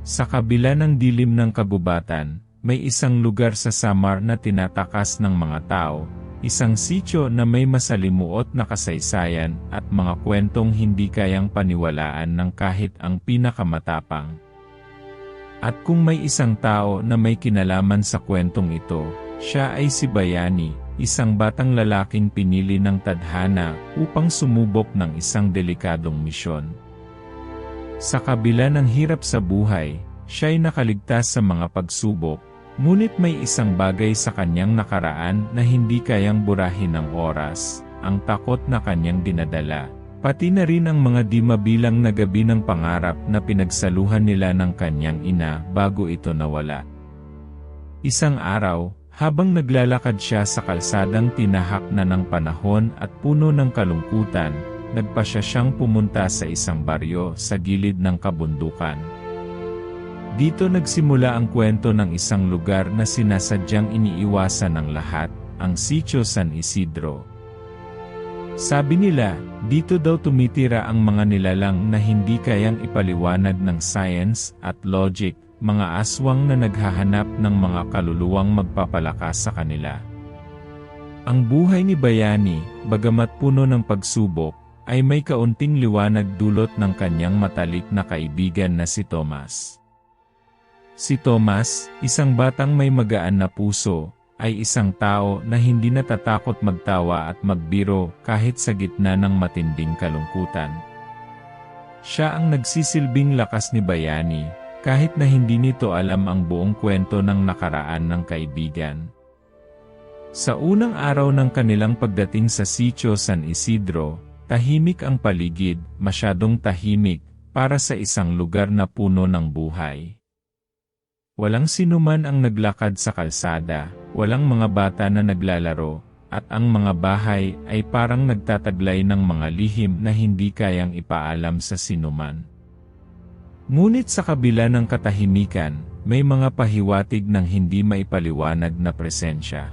Sa kabila ng dilim ng kagubatan, may isang lugar sa Samar na tinatakas ng mga tao, isang sityo na may masalimuot na kasaysayan at mga kwentong hindi kayang paniwalaan ng kahit ang pinakamatapang. At kung may isang tao na may kinalaman sa kwentong ito, siya ay si Bayani, isang batang lalaking pinili ng tadhana upang sumubok ng isang delikadong misyon. Sa kabila ng hirap sa buhay, siya'y nakaligtas sa mga pagsubok, ngunit may isang bagay sa kanyang nakaraan na hindi kayang burahin ng oras, ang takot na kanyang dinadala, pati na rin ang mga di mabilang na gabi ng pangarap na pinagsaluhan nila ng kanyang ina bago ito nawala. Isang araw, habang naglalakad siya sa kalsadang tinahak na ng panahon at puno ng kalungkutan, nagpasya siyang pumunta sa isang baryo sa gilid ng kabundukan. Dito nagsimula ang kwento ng isang lugar na sinasadyang iniiwasan ng lahat, ang Sitio San Isidro. Sabi nila, dito daw tumitira ang mga nilalang na hindi kayang ipaliwanag ng science at logic, mga aswang na naghahanap ng mga kaluluwang magpapalakas sa kanila. Ang buhay ni Bayani, bagamat puno ng pagsubok, ay may kaunting liwanag dulot ng kanyang matalik na kaibigan na si Tomas. Si Tomas, isang batang may magaan na puso, ay isang tao na hindi natatakot magtawa at magbiro kahit sa gitna ng matinding kalungkutan. Siya ang nagsisilbing lakas ni Bayani, kahit na hindi nito alam ang buong kwento ng nakaraan ng kaibigan. Sa unang araw ng kanilang pagdating sa Sitio San Isidro, tahimik ang paligid, masyadong tahimik, para sa isang lugar na puno ng buhay. Walang sinuman ang naglakad sa kalsada, walang mga bata na naglalaro, at ang mga bahay ay parang nagtataglay ng mga lihim na hindi kayang ipaalam sa sinuman. Ngunit sa kabila ng katahimikan, may mga pahiwatig ng hindi maipaliwanag na presensya.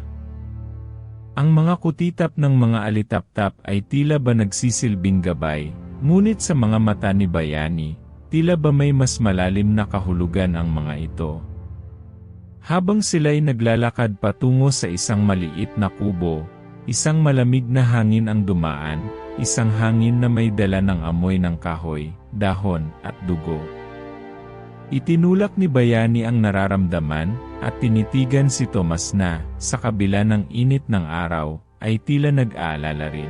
Ang mga kutitap ng mga alitaptap ay tila ba nagsisilbing gabay, ngunit sa mga mata ni Bayani, tila ba may mas malalim na kahulugan ang mga ito. Habang sila'y naglalakad patungo sa isang maliit na kubo, isang malamig na hangin ang dumaan, isang hangin na may dala ng amoy ng kahoy, dahon, at dugo. Itinulak ni Bayani ang nararamdaman, at tinitigan si Tomas na, sa kabila ng init ng araw, ay tila nag-aalala rin.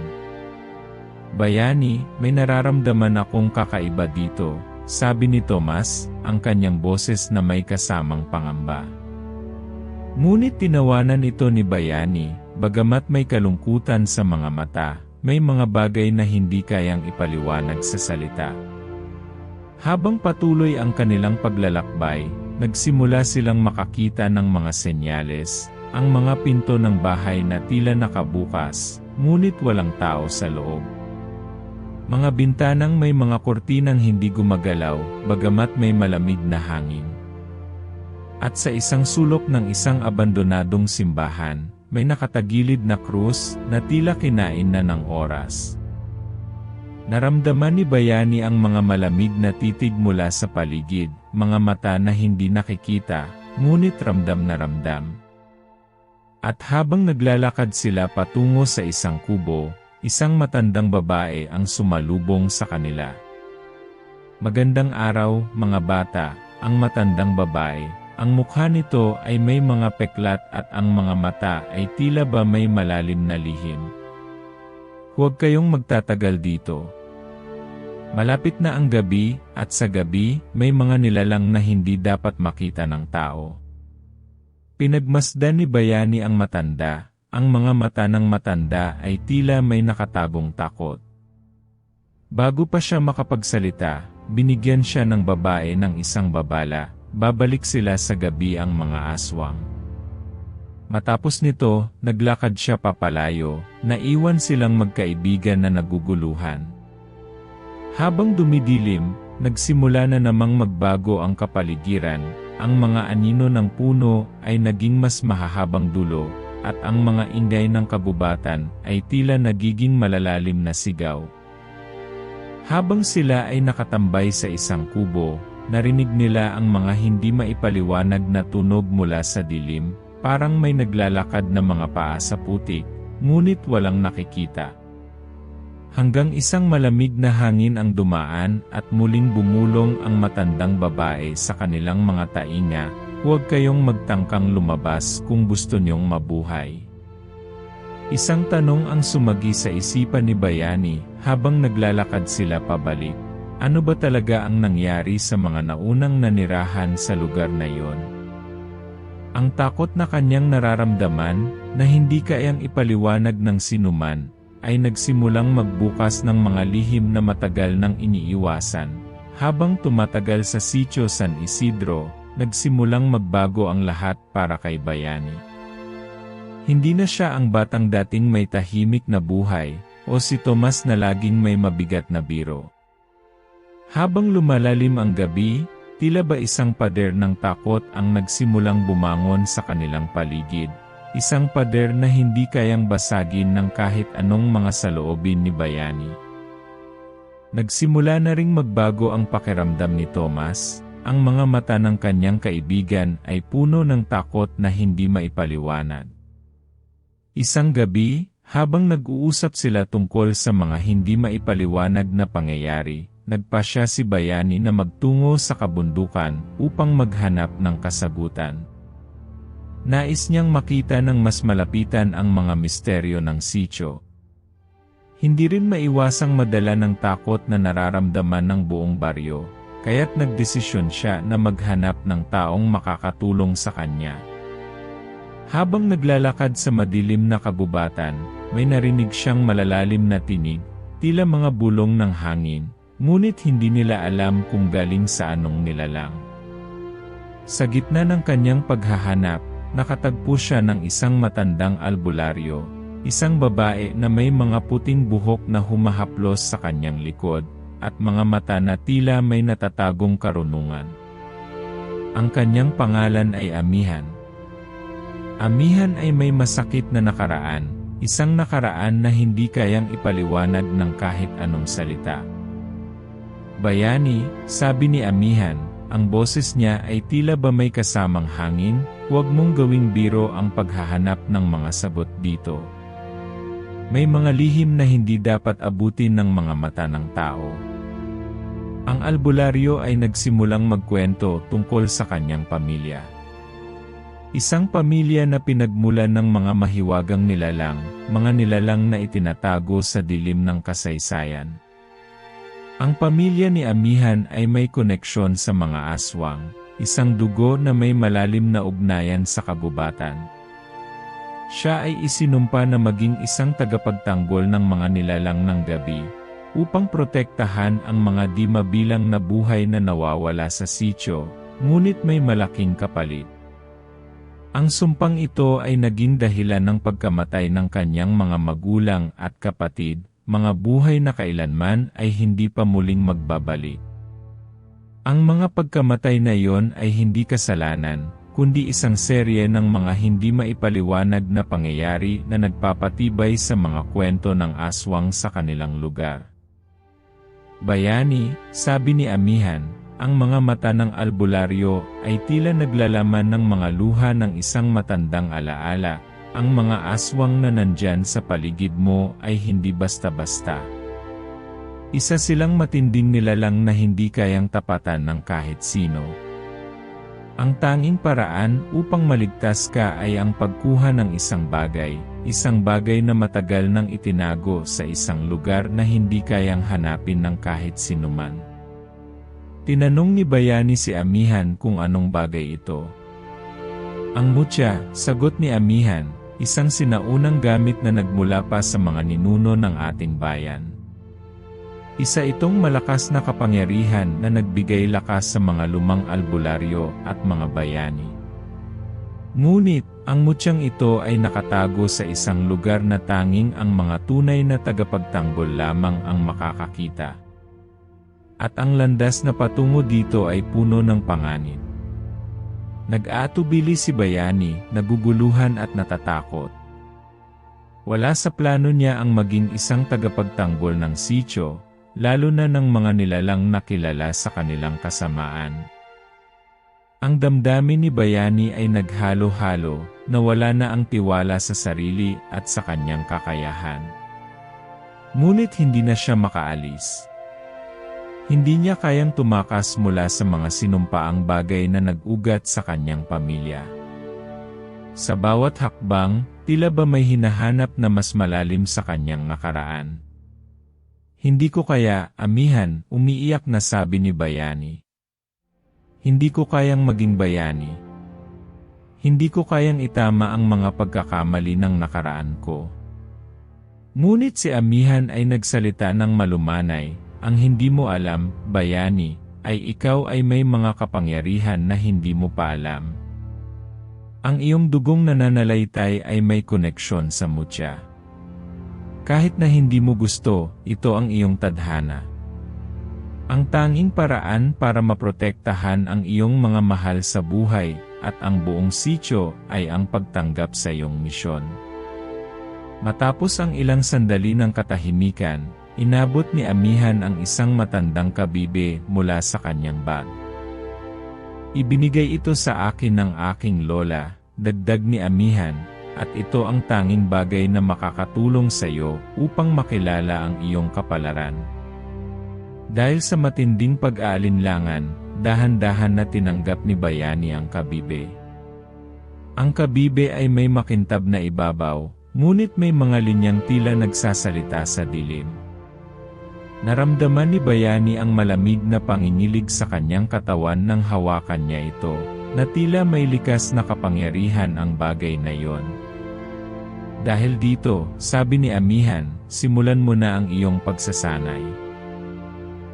Bayani, may nararamdaman akong kakaiba dito, sabi ni Tomas, ang kanyang boses na may kasamang pangamba. Ngunit tinawanan ito ni Bayani, bagamat may kalungkutan sa mga mata, may mga bagay na hindi kayang ipaliwanag sa salita. Habang patuloy ang kanilang paglalakbay, nagsimula silang makakita ng mga senyales, ang mga pinto ng bahay na tila nakabukas, ngunit walang tao sa loob. Mga bintanang may mga kortinang hindi gumagalaw, bagamat may malamig na hangin. At sa isang sulok ng isang abandonadong simbahan, may nakatagilid na krus na tila kinain na ng oras. Naramdaman ni Bayani ang mga malamig na titig mula sa paligid, mga mata na hindi nakikita, ngunit ramdam na ramdam. At habang naglalakad sila patungo sa isang kubo, isang matandang babae ang sumalubong sa kanila. Magandang araw, mga bata, ang matandang babae. Ang mukha nito ay may mga peklat at ang mga mata ay tila ba may malalim na lihim. Huwag kayong magtatagal dito. Malapit na ang gabi, at sa gabi, may mga nilalang na hindi dapat makita ng tao. Pinagmasdan ni Bayani ang matanda, ang mga mata ng matanda ay tila may nakatagong takot. Bago pa siya makapagsalita, binigyan siya ng babae ng isang babala, babalik sila sa gabi ang mga aswang. Matapos nito, naglakad siya papalayo, naiwan silang magkaibigan na naguguluhan. Habang dumidilim, nagsimula na namang magbago ang kapaligiran, ang mga anino ng puno ay naging mas mahahabang dulo, at ang mga ingay ng kabubatan ay tila nagiging malalalim na sigaw. Habang sila ay nakatambay sa isang kubo, narinig nila ang mga hindi maipaliwanag na tunog mula sa dilim, parang may naglalakad na mga paa sa putik, ngunit walang nakikita. Hanggang isang malamig na hangin ang dumaan at muling bumulong ang matandang babae sa kanilang mga tainga, "Huwag kayong magtangkang lumabas kung gusto niyong mabuhay." Isang tanong ang sumagi sa isipan ni Bayani habang naglalakad sila pabalik. Ano ba talaga ang nangyari sa mga naunang nanirahan sa lugar na iyon? Ang takot na kanyang nararamdaman, na hindi kayang ipaliwanag ng sinuman, ay nagsimulang magbukas ng mga lihim na matagal nang iniiwasan. Habang tumatagal sa Sitio San Isidro, nagsimulang magbago ang lahat para kay Bayani. Hindi na siya ang batang dating may tahimik na buhay, o si Tomas na laging may mabigat na biro. Habang lumalalim ang gabi, tila ba isang pader ng takot ang nagsimulang bumangon sa kanilang paligid. Isang pader na hindi kayang basagin ng kahit anong mga saloobin ni Bayani. Nagsimula na ring magbago ang pakiramdam ni Tomas. Ang mga mata ng kanyang kaibigan ay puno ng takot na hindi maipaliwanag. Isang gabi, habang nag-uusap sila tungkol sa mga hindi maipaliwanag na pangyayari, nagpasya si Bayani na magtungo sa kabundukan upang maghanap ng kasagutan. Nais niyang makita ng mas malapitan ang mga misteryo ng sitio. Hindi rin maiwasang madala ng takot na nararamdaman ng buong baryo, kaya't nagdesisyon siya na maghanap ng taong makakatulong sa kanya. Habang naglalakad sa madilim na kagubatan, may narinig siyang malalalim na tinig, tila mga bulong ng hangin, ngunit hindi nila alam kung galing sa anong nilalang. Sa gitna ng kanyang paghahanap, nakatagpo siya ng isang matandang albularyo, isang babae na may mga puting buhok na humahaplos sa kanyang likod, at mga mata na tila may natatagong karunungan. Ang kanyang pangalan ay Amihan. Amihan ay may masakit na nakaraan, isang nakaraan na hindi kayang ipaliwanag ng kahit anong salita. "Bayani," sabi ni Amihan, ang boses niya ay tila ba may kasamang hangin, "huwag mong gawing biro ang paghahanap ng mga sagot dito. May mga lihim na hindi dapat abutin ng mga mata ng tao." Ang albularyo ay nagsimulang magkwento tungkol sa kanyang pamilya. Isang pamilya na pinagmulan ng mga mahiwagang nilalang, mga nilalang na itinatago sa dilim ng kasaysayan. Ang pamilya ni Amihan ay may koneksyon sa mga aswang, isang dugo na may malalim na ugnayan sa kagubatan. Siya ay isinumpa na maging isang tagapagtanggol ng mga nilalang ng gabi, upang protektahan ang mga di mabilang na buhay na nawawala sa sitio, ngunit may malaking kapalit. Ang sumpang ito ay naging dahilan ng pagkamatay ng kanyang mga magulang at kapatid, mga buhay na kailanman ay hindi pa muling magbabalik. Ang mga pagkamatay na iyon ay hindi kasalanan, kundi isang serye ng mga hindi maipaliwanag na pangyayari na nagpapatibay sa mga kwento ng aswang sa kanilang lugar. "Bayani," sabi ni Amihan, ang mga mata ng albularyo ay tila naglalaman ng mga luha ng isang matandang alaala. "Ang mga aswang na nandyan sa paligid mo ay hindi basta-basta. Isa silang matinding nilalang na hindi kayang tapatan ng kahit sino. Ang tanging paraan upang maligtas ka ay ang pagkuha ng isang bagay na matagal nang itinago sa isang lugar na hindi kayang hanapin ng kahit sinuman." Tinanong ni Bayani si Amihan kung anong bagay ito. "Ang mutya," sagot ni Amihan, "isang sinaunang gamit na nagmula pa sa mga ninuno ng ating bayan. Isa itong malakas na kapangyarihan na nagbigay lakas sa mga lumang albularyo at mga bayani. Ngunit, ang mutyang ito ay nakatago sa isang lugar na tanging ang mga tunay na tagapagtanggol lamang ang makakakita. At ang landas na patungo dito ay puno ng panganib." Nag-aatubili si Bayani, naguguluhan at natatakot. Wala sa plano niya ang maging isang tagapagtanggol ng sitio, lalo na ng mga nilalang na kilala sa kanilang kasamaan. Ang damdamin ni Bayani ay naghalo-halo, nawala na ang tiwala sa sarili at sa kanyang kakayahan. Ngunit hindi na siya makaalis. Hindi niya kayang tumakas mula sa mga sinumpaang bagay na nag-ugat sa kanyang pamilya. Sa bawat hakbang, tila ba may hinahanap na mas malalim sa kanyang nakaraan. Hindi ko kaya, amihan, umiiyak na sabi ni Bayani. Hindi ko kayang maging bayani. Hindi ko kayang itama ang mga pagkakamali ng nakaraan ko. Ngunit si amihan ay nagsalita ng malumanay, ang hindi mo alam, Bayani, ay ikaw ay may mga kapangyarihan na hindi mo pa alam. Ang iyong dugong nananalaytay ay may koneksyon sa mutya. Kahit na hindi mo gusto, ito ang iyong tadhana. Ang tanging paraan para maprotektahan ang iyong mga mahal sa buhay at ang buong sityo ay ang pagtanggap sa iyong misyon. Matapos ang ilang sandali ng katahimikan, inabot ni amihan ang isang matandang kabibe mula sa kanyang bag. Ibinigay ito sa akin ng aking lola, dagdag ni amihan, at ito ang tanging bagay na makakatulong sa iyo upang makilala ang iyong kapalaran. Dahil sa matinding pag-aalinlangan, dahan-dahan na tinanggap ni Bayani ang kabibe. Ang kabibe ay may makintab na ibabaw, ngunit may mga linyang tila nagsasalita sa dilim. Naramdaman ni Bayani ang malamig na pangingilig sa kanyang katawan nang hawakan niya ito, na tila may likas na kapangyarihan ang bagay na iyon. Dahil dito, sabi ni amihan, simulan mo na ang iyong pagsasanay.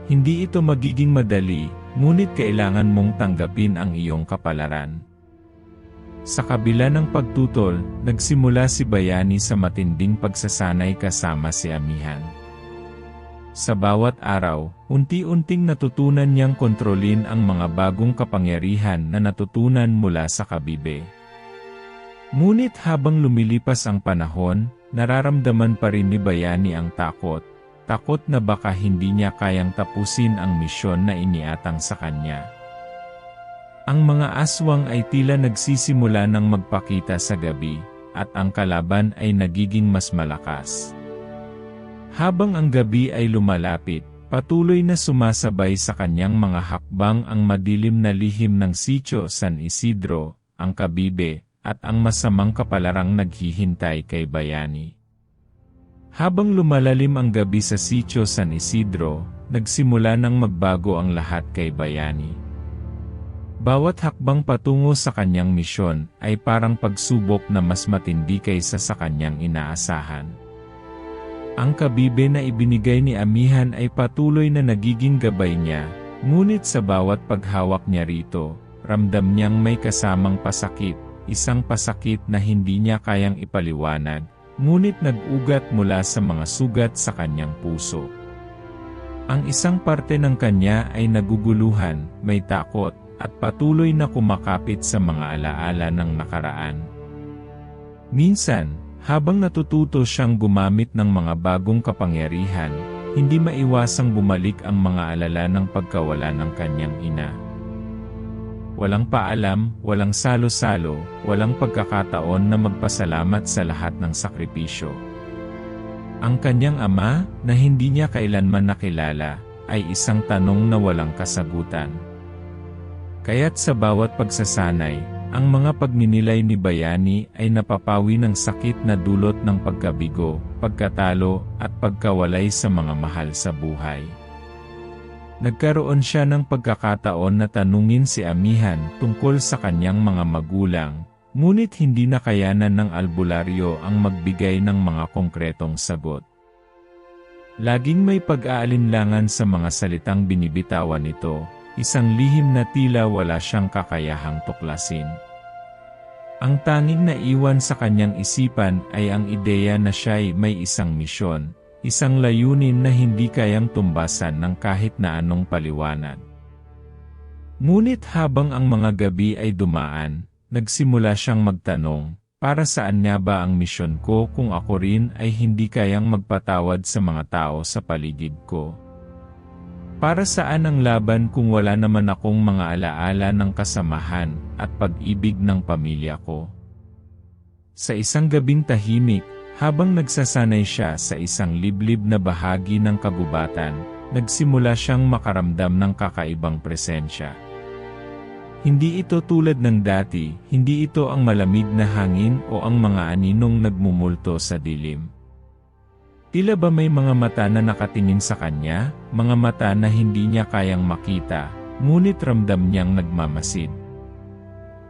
Hindi ito magiging madali, ngunit kailangan mong tanggapin ang iyong kapalaran. Sa kabila ng pagtutol, nagsimula si Bayani sa matinding pagsasanay kasama si amihan. Sa bawat araw, unti-unting natutunan niyang kontrolin ang mga bagong kapangyarihan na natutunan mula sa kabibe. Ngunit habang lumilipas ang panahon, nararamdaman pa rin ni Bayani ang takot na baka hindi niya kayang tapusin ang misyon na iniatang sa kanya. Ang mga aswang ay tila nagsisimula ng magpakita sa gabi, at ang kalaban ay nagiging mas malakas. Habang ang gabi ay lumalapit, patuloy na sumasabay sa kanyang mga hakbang ang madilim na lihim ng Sitio San Isidro, ang kabibe, at ang masamang kapalarang naghihintay kay Bayani. Habang lumalalim ang gabi sa Sitio San Isidro, nagsimula nang magbago ang lahat kay Bayani. Bawat hakbang patungo sa kanyang misyon ay parang pagsubok na mas matindi kaysa sa kanyang inaasahan. Ang kabibe na ibinigay ni amihan ay patuloy na nagiging gabay niya, ngunit sa bawat paghawak niya rito, ramdam niyang may kasamang pasakit, isang pasakit na hindi niya kayang ipaliwanag, ngunit nag-ugat mula sa mga sugat sa kanyang puso. Ang isang parte ng kanya ay naguguluhan, may takot, at patuloy na kumakapit sa mga alaala ng nakaraan. Minsan, habang natututo siyang gumamit ng mga bagong kapangyarihan, hindi maiwasang bumalik ang mga alala ng pagkawala ng kanyang ina. Walang paalam, walang salo-salo, walang pagkakataon na magpasalamat sa lahat ng sakripisyo. Ang kanyang ama, na hindi niya kailanman nakilala, ay isang tanong na walang kasagutan. Kaya't sa bawat pagsasanay, ang mga pagninilay ni Bayani ay napapawi ng sakit na dulot ng pagkabigo, pagkatalo, at pagkawalay sa mga mahal sa buhay. Nagkaroon siya ng pagkakataon na tanungin si amihan tungkol sa kanyang mga magulang, ngunit hindi nakayanan ng albularyo ang magbigay ng mga konkretong sagot. Laging may pag-aalinlangan sa mga salitang binibitawan nito, isang lihim na tila wala siyang kakayahang tuklasin. Ang tanging naiwan sa kanyang isipan ay ang ideya na siya'y may isang misyon, isang layunin na hindi kayang tumbasan ng kahit na anong paliwanag. Ngunit habang ang mga gabi ay dumaan, nagsimula siyang magtanong, para saan nga ba ang misyon ko kung ako rin ay hindi kayang magpatawad sa mga tao sa paligid ko? Para saan ang laban kung wala naman akong mga alaala ng kasamahan at pag-ibig ng pamilya ko? Sa isang gabing tahimik, habang nagsasanay siya sa isang liblib na bahagi ng kagubatan, nagsimula siyang makaramdam ng kakaibang presensya. Hindi ito tulad ng dati, hindi ito ang malamig na hangin o ang mga aninong nagmumulto sa dilim. Tila ba may mga mata na nakatingin sa kanya, mga mata na hindi niya kayang makita, ngunit ramdam niyang nagmamasid.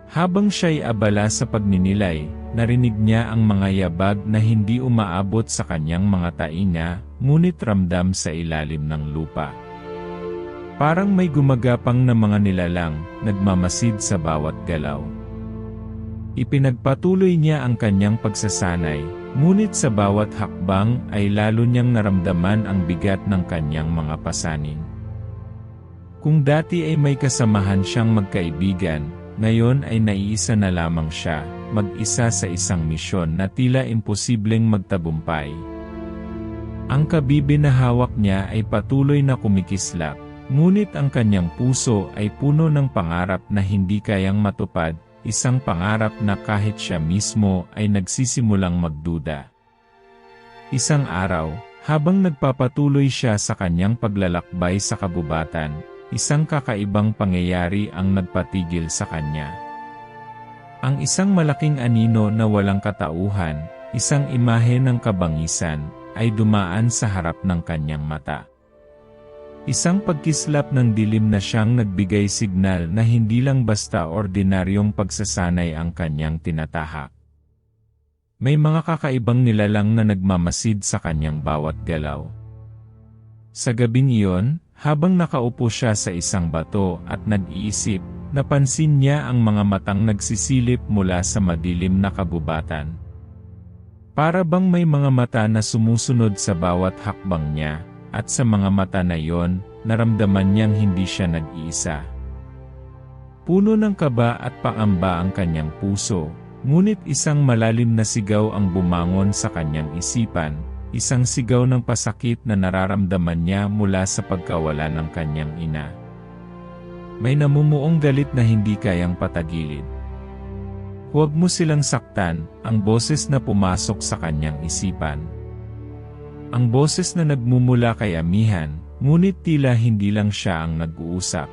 Habang siya'y abala sa pagninilay, narinig niya ang mga yabag na hindi umaabot sa kanyang mga tainga, ngunit ramdam sa ilalim ng lupa. Parang may gumagapang na mga nilalang, nagmamasid sa bawat galaw. Ipinagpatuloy niya ang kanyang pagsasanay, ngunit sa bawat hakbang ay lalo niyang naramdaman ang bigat ng kanyang mga pasanin. Kung dati ay may kasamahan siyang magkaibigan, ngayon ay naiisa na lamang siya, mag-isa sa isang misyon na tila imposibleng magtagumpay. Ang kabibe na hawak niya ay patuloy na kumikislap, ngunit ang kanyang puso ay puno ng pangarap na hindi kayang matupad, isang pangarap na kahit siya mismo ay nagsisimulang magduda. Isang araw, habang nagpapatuloy siya sa kanyang paglalakbay sa kagubatan, isang kakaibang pangyayari ang nagpatigil sa kanya. Ang isang malaking anino na walang katauhan, isang imahe ng kabangisan, ay dumaan sa harap ng kanyang mata. Isang pagkislap ng dilim na siyang nagbigay signal na hindi lang basta ordinaryong pagsasanay ang kanyang tinatahak. May mga kakaibang nilalang na nagmamasid sa kanyang bawat galaw. Sa gabing iyon, habang nakaupo siya sa isang bato at nag-iisip, napansin niya ang mga matang nagsisilip mula sa madilim na kagubatan. Para bang may mga mata na sumusunod sa bawat hakbang niya, at sa mga mata na iyon, naramdaman niyang hindi siya nag-iisa. Puno ng kaba at pangamba ang kanyang puso, ngunit isang malalim na sigaw ang bumangon sa kanyang isipan, isang sigaw ng pasakit na nararamdaman niya mula sa pagkawala ng kanyang ina. May namumuong galit na hindi kayang patagilid. Huwag mo silang saktan, ang boses na pumasok sa kanyang isipan. Ang boses na nagmumula kay amihan, ngunit tila hindi lang siya ang nag-uusap.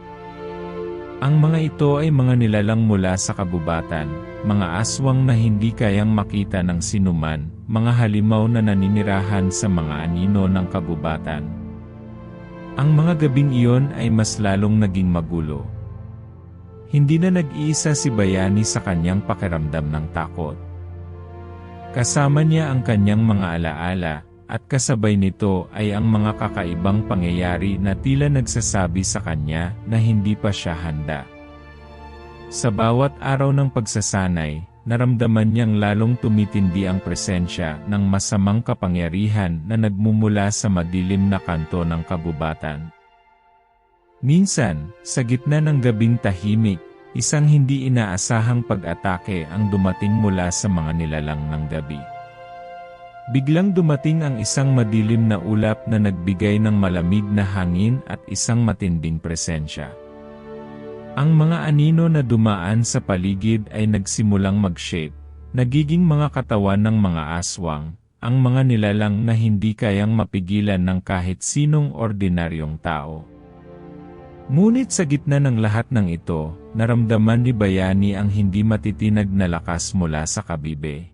Ang mga ito ay mga nilalang mula sa kagubatan, mga aswang na hindi kayang makita ng sinuman, mga halimaw na naninirahan sa mga anino ng kagubatan. Ang mga gabing iyon ay mas lalong naging magulo. Hindi na nag-iisa si Bayani sa kanyang pakiramdam ng takot. Kasama niya ang kanyang mga alaala, at kasabay nito ay ang mga kakaibang pangyayari na tila nagsasabi sa kanya na hindi pa siya handa. Sa bawat araw ng pagsasanay, naramdaman niyang lalong tumitindi ang presensya ng masamang kapangyarihan na nagmumula sa madilim na kanto ng kagubatan. Minsan, sa gitna ng gabing tahimik, isang hindi inaasahang pag-atake ang dumating mula sa mga nilalang ng gabi. Biglang dumating ang isang madilim na ulap na nagbigay ng malamig na hangin at isang matinding presensya. Ang mga anino na dumaan sa paligid ay nagsimulang mag-shape, nagiging mga katawan ng mga aswang, ang mga nilalang na hindi kayang mapigilan ng kahit sinong ordinaryong tao. Ngunit sa gitna ng lahat ng ito, naramdaman ni Bayani ang hindi matitinag na lakas mula sa kabibe.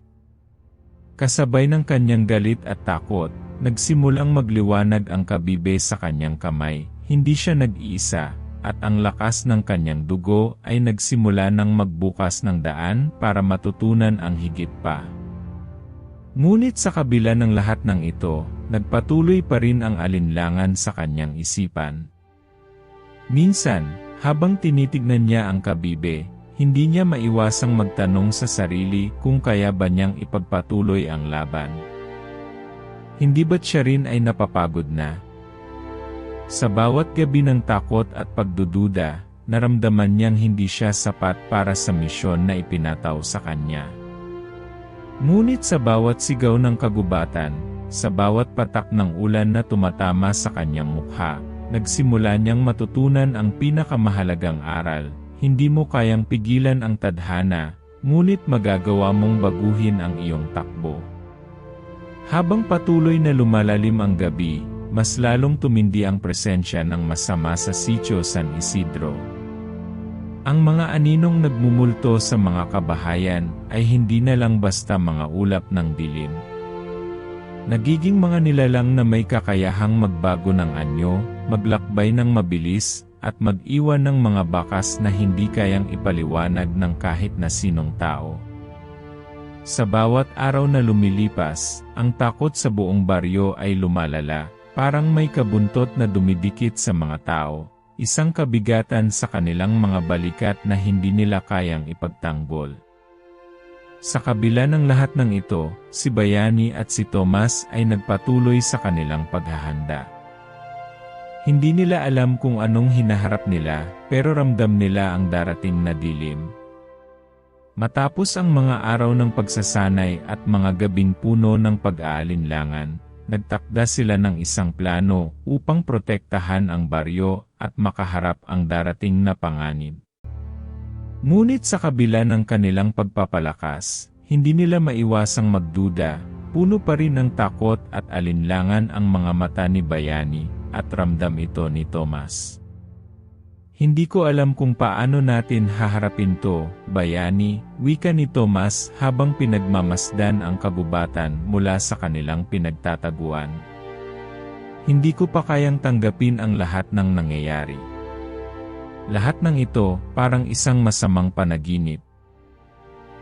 Kasabay ng kanyang galit at takot, nagsimulang magliwanag ang kabibe sa kanyang kamay, hindi siya nag-iisa, at ang lakas ng kanyang dugo ay nagsimula ng magbukas ng daan para matutunan ang higit pa. Ngunit sa kabila ng lahat ng ito, nagpatuloy pa rin ang alinlangan sa kanyang isipan. Minsan, habang tinitignan niya ang kabibe, hindi niya maiwasang magtanong sa sarili kung kaya ba niyang ipagpatuloy ang laban. Hindi ba't siya rin ay napapagod na? Sa bawat gabi ng takot at pagdududa, naramdaman niyang hindi siya sapat para sa misyon na ipinataw sa kanya. Ngunit sa bawat sigaw ng kagubatan, sa bawat patak ng ulan na tumatama sa kanyang mukha, nagsimula niyang matutunan ang pinakamahalagang aral. Hindi mo kayang pigilan ang tadhana, ngunit magagawa mong baguhin ang iyong takbo. Habang patuloy na lumalalim ang gabi, mas lalong tumindi ang presensya ng masama sa Sitio San Isidro. Ang mga aninong nagmumulto sa mga kabahayan ay hindi na lang basta mga ulap ng dilim. Nagiging mga nilalang na may kakayahang magbago ng anyo, maglakbay ng mabilis, at mag-iwan ng mga bakas na hindi kayang ipaliwanag ng kahit na sinong tao. Sa bawat araw na lumilipas, ang takot sa buong baryo ay lumalala, parang may kabuntot na dumidikit sa mga tao, isang kabigatan sa kanilang mga balikat na hindi nila kayang ipagtanggol. Sa kabila ng lahat ng ito, si Bayani at si Tomas ay nagpatuloy sa kanilang paghahanda. Hindi nila alam kung anong hinaharap nila, pero ramdam nila ang darating na dilim. Matapos ang mga araw ng pagsasanay at mga gabing puno ng pag-aalinlangan, nagtakda sila ng isang plano upang protektahan ang baryo at makaharap ang darating na panganib. Ngunit sa kabila ng kanilang pagpapalakas, hindi nila maiwasang magduda, puno pa rin ng takot at alinlangan ang mga mata ni Bayani. At ramdam ito ni Tomas. Hindi ko alam kung paano natin haharapin to, Bayani, wika ni Tomas habang pinagmamasdan ang kagubatan mula sa kanilang pinagtataguan. Hindi ko pa kayang tanggapin ang lahat ng nangyayari. Lahat ng ito parang isang masamang panaginip.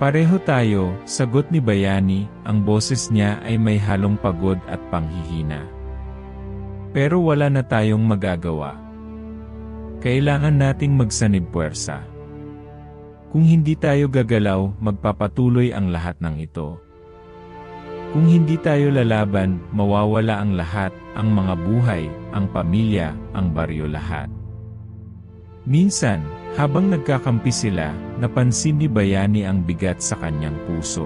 Pareho tayo, sagot ni Bayani, ang boses niya ay may halong pagod at panghihina. Pero wala na tayong magagawa. Kailangan nating magsanib puwersa. Kung hindi tayo gagalaw, magpapatuloy ang lahat ng ito. Kung hindi tayo lalaban, mawawala ang lahat, ang mga buhay, ang pamilya, ang baryo lahat. Minsan, habang nagkakampi sila, napansin ni Bayani ang bigat sa kanyang puso.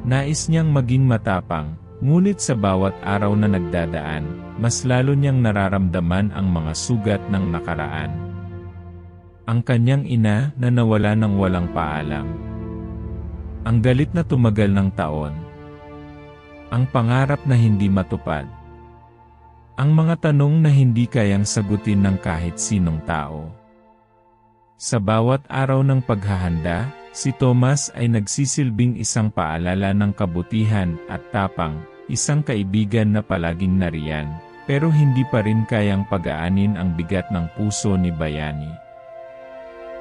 Nais niyang maging matapang, ngunit sa bawat araw na nagdadaan, mas lalo niyang nararamdaman ang mga sugat ng nakaraan. Ang kanyang ina na nawala ng walang paalam. Ang galit na tumagal ng taon. Ang pangarap na hindi matupad. Ang mga tanong na hindi kayang sagutin ng kahit sinong tao. Sa bawat araw ng paghahanda, si Tomas ay nagsisilbing isang paalala ng kabutihan at tapang, isang kaibigan na palaging nariyan, pero hindi pa rin kayang pagaanin ang bigat ng puso ni Bayani.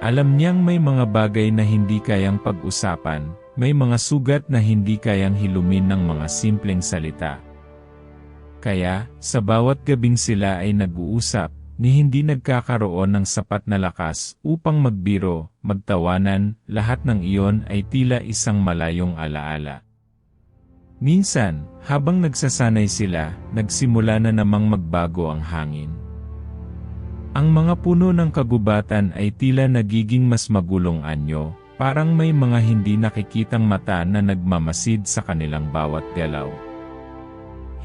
Alam niyang may mga bagay na hindi kayang pag-usapan, may mga sugat na hindi kayang hilumin ng mga simpleng salita. Kaya, sa bawat gabing sila ay nag-uusap, ni hindi nagkakaroon ng sapat na lakas upang magbiro, magtawanan, lahat ng iyon ay tila isang malayong alaala. Minsan, habang nagsasanay sila, nagsimula na namang magbago ang hangin. Ang mga puno ng kagubatan ay tila nagiging mas magulong anyo, parang may mga hindi nakikitang mata na nagmamasid sa kanilang bawat galaw.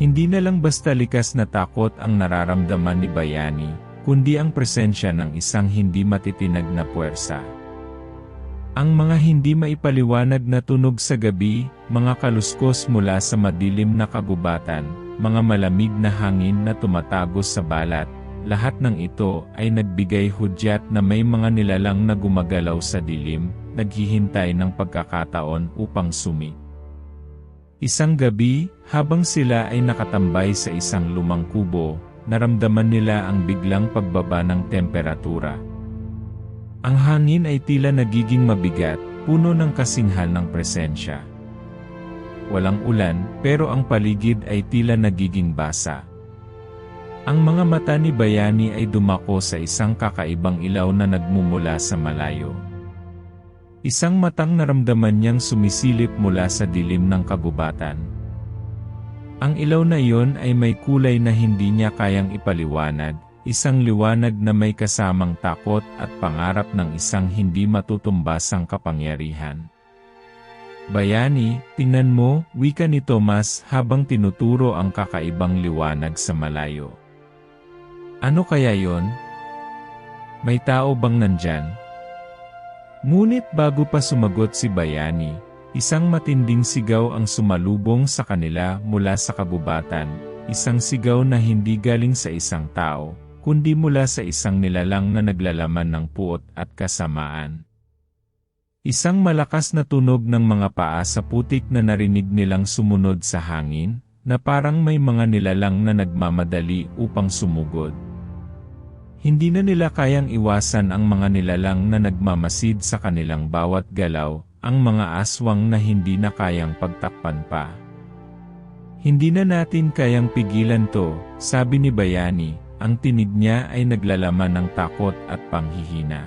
Hindi na lang basta likas na takot ang nararamdaman ni Bayani, kundi ang presensya ng isang hindi matitinag na puwersa. Ang mga hindi maipaliwanag na tunog sa gabi, mga kaluskos mula sa madilim na kagubatan, mga malamig na hangin na tumatagos sa balat, lahat ng ito ay nagbigay hudyat na may mga nilalang na gumagalaw sa dilim, naghihintay ng pagkakataon upang sumi. Isang gabi, habang sila ay nakatambay sa isang lumang kubo, naramdaman nila ang biglang pagbaba ng temperatura. Ang hangin ay tila nagiging mabigat, puno ng kasinghal ng presensya. Walang ulan, pero ang paligid ay tila nagiging basa. Ang mga mata ni Bayani ay dumako sa isang kakaibang ilaw na nagmumula sa malayo. Isang matang naramdaman niyang sumisilip mula sa dilim ng kagubatan. Ang ilaw na iyon ay may kulay na hindi niya kayang ipaliwanag, isang liwanag na may kasamang takot at pangarap ng isang hindi matutumbasang kapangyarihan. Bayani, tingnan mo, wika ni Tomas habang tinuturo ang kakaibang liwanag sa malayo. Ano kaya yon? May tao bang nandyan? Ngunit bago pa sumagot si Bayani, isang matinding sigaw ang sumalubong sa kanila mula sa kabubatan, isang sigaw na hindi galing sa isang tao, kundi mula sa isang nilalang na naglalaman ng puot at kasamaan. Isang malakas na tunog ng mga paa sa putik na narinig nilang sumunod sa hangin, na parang may mga nilalang na nagmamadali upang sumugod. Hindi na nila kayang iwasan ang mga nilalang na nagmamasid sa kanilang bawat galaw, ang mga aswang na hindi na kayang pagtakpan pa. Hindi na natin kayang pigilan to, sabi ni Bayani, ang tinig niya ay naglalaman ng takot at panghihina.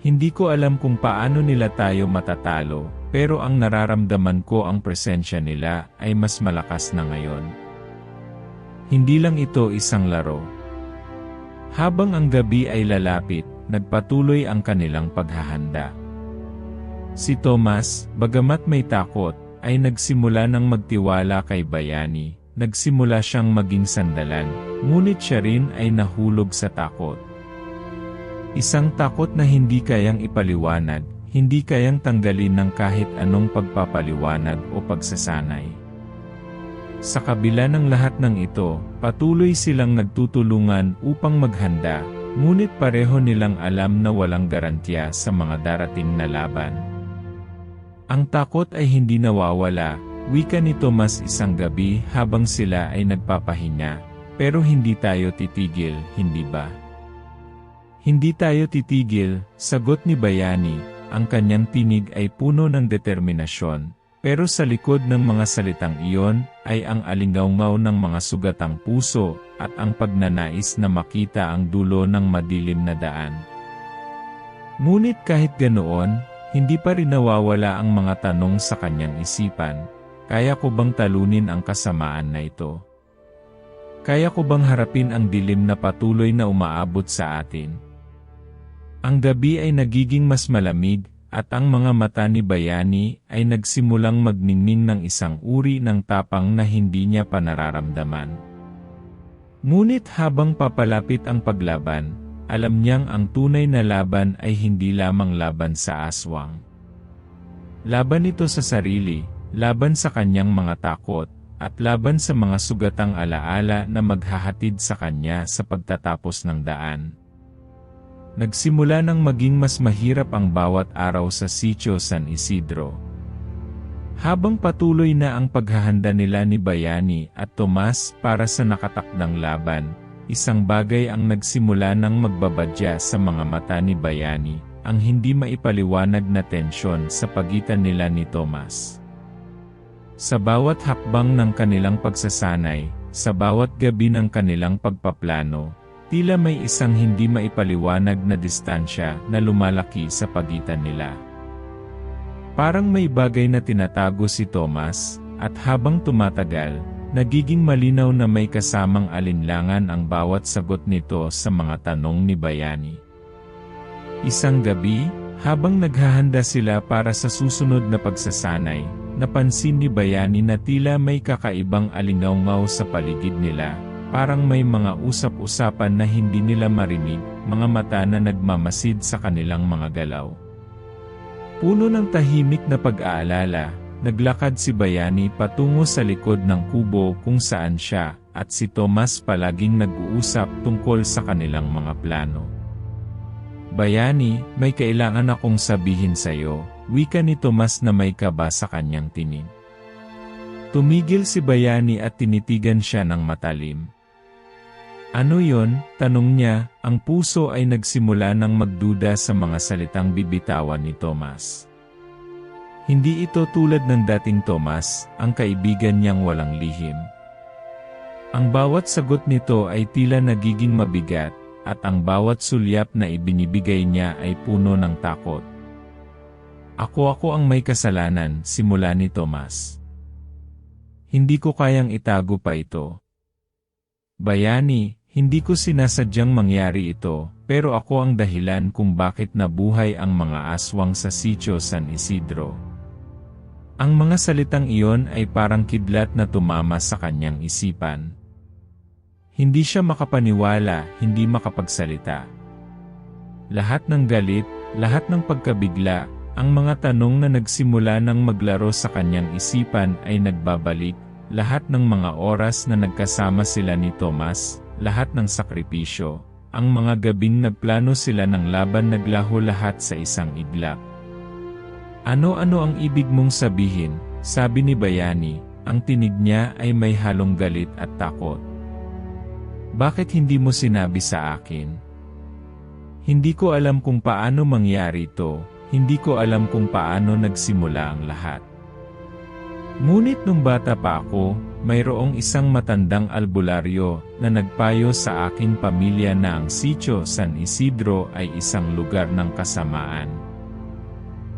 Hindi ko alam kung paano nila tayo matatalo, pero ang nararamdaman ko ang presensya nila ay mas malakas na ngayon. Hindi lang ito isang laro. Habang ang gabi ay lalapit, nagpatuloy ang kanilang paghahanda. Si Tomas, bagamat may takot, ay nagsimula ng magtiwala kay Bayani, nagsimula siyang maging sandalan, ngunit siya rin ay nahulog sa takot. Isang takot na hindi kayang ipaliwanag, hindi kayang tanggalin ng kahit anong pagpapaliwanag o pagsasanay. Sa kabila ng lahat ng ito, patuloy silang nagtutulungan upang maghanda, ngunit pareho nilang alam na walang garantiya sa mga darating na laban. Ang takot ay hindi nawawala, wika ni Tomas isang gabi habang sila ay nagpapahinga, pero hindi tayo titigil, hindi ba? Hindi tayo titigil, sagot ni Bayani, ang kanyang tinig ay puno ng determinasyon. Pero sa likod ng mga salitang iyon, ay ang alingaungaw ng mga sugatang puso, at ang pagnanais na makita ang dulo ng madilim na daan. Ngunit kahit ganoon, hindi pa rin nawawala ang mga tanong sa kanyang isipan, kaya ko bang talunin ang kasamaan na ito? Kaya ko bang harapin ang dilim na patuloy na umaabot sa atin? Ang gabi ay nagiging mas malamig, at ang mga mata ni Bayani ay nagsimulang magningning ng isang uri ng tapang na hindi niya pa nararamdaman. Ngunit habang papalapit ang paglaban, alam niyang ang tunay na laban ay hindi lamang laban sa aswang. Laban ito sa sarili, laban sa kanyang mga takot, at laban sa mga sugatang alaala na maghahatid sa kanya sa pagtatapos ng daan. Nagsimula nang maging mas mahirap ang bawat araw sa Sitio San Isidro. Habang patuloy na ang paghahanda nila ni Bayani at Tomas para sa nakatakdang laban, isang bagay ang nagsimula nang magbabadya sa mga mata ni Bayani, ang hindi maipaliwanag na tensyon sa pagitan nila ni Tomas. Sa bawat hakbang ng kanilang pagsasanay, sa bawat gabi ng kanilang pagpaplano, tila may isang hindi maipaliwanag na distansya na lumalaki sa pagitan nila. Parang may bagay na tinatago si Tomas, at habang tumatagal, nagiging malinaw na may kasamang alinlangan ang bawat sagot nito sa mga tanong ni Bayani. Isang gabi, habang naghahanda sila para sa susunod na pagsasanay, napansin ni Bayani na tila may kakaibang alingaungaw sa paligid nila. Parang may mga usap-usapan na hindi nila marinig, mga mata na nagmamasid sa kanilang mga galaw. Puno ng tahimik na pag-aalala, naglakad si Bayani patungo sa likod ng kubo kung saan siya, at si Tomas palaging nag-uusap tungkol sa kanilang mga plano. Bayani, may kailangan akong sabihin sa'yo, wika ni Tomas na may kaba sa kanyang tinig. Tumigil si Bayani at tinitigan siya ng matalim. Ano yon? Tanong niya, ang puso ay nagsimula ng magduda sa mga salitang bibitawan ni Tomas. Hindi ito tulad ng dating Tomas, ang kaibigan niyang walang lihim. Ang bawat sagot nito ay tila nagiging mabigat, at ang bawat sulyap na ibinibigay niya ay puno ng takot. Ako ang may kasalanan, simula ni Tomas. Hindi ko kayang itago pa ito. Bayani, hindi ko sinasadyang mangyari ito, pero ako ang dahilan kung bakit nabuhay ang mga aswang sa Sitio San Isidro. Ang mga salitang iyon ay parang kidlat na tumama sa kanyang isipan. Hindi siya makapaniwala, hindi makapagsalita. Lahat ng galit, lahat ng pagkabigla, ang mga tanong na nagsimula ng maglaro sa kanyang isipan ay nagbabalik, lahat ng mga oras na nagkasama sila ni Tomas, lahat ng sakripisyo, ang mga gabing nagplano sila ng laban naglaho lahat sa isang iglap. Ano-ano ang ibig mong sabihin? Sabi ni Bayani, ang tinig niya ay may halong galit at takot. Bakit hindi mo sinabi sa akin? Hindi ko alam kung paano mangyari ito, hindi ko alam kung paano nagsimula ang lahat. Ngunit nung bata pa ako, mayroong isang matandang albularyo na nagpayo sa aking pamilya na ang Sitio San Isidro ay isang lugar ng kasamaan.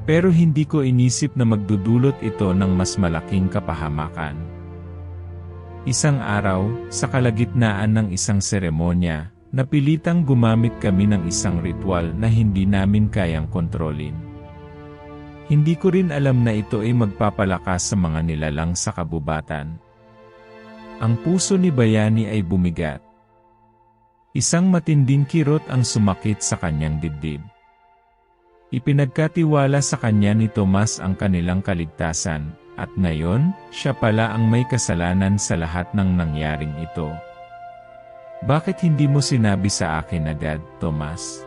Pero hindi ko inisip na magdudulot ito ng mas malaking kapahamakan. Isang araw, sa kalagitnaan ng isang seremonya, napilitang gumamit kami ng isang ritual na hindi namin kayang kontrolin. Hindi ko rin alam na ito ay magpapalakas sa mga nilalang sa kabubatan. Ang puso ni Bayani ay bumigat. Isang matinding kirot ang sumakit sa kanyang dibdib. Ipinagkatiwala sa kanya ni Tomas ang kanilang kaligtasan, at ngayon, siya pala ang may kasalanan sa lahat ng nangyaring ito. Bakit hindi mo sinabi sa akin agad, Tomas?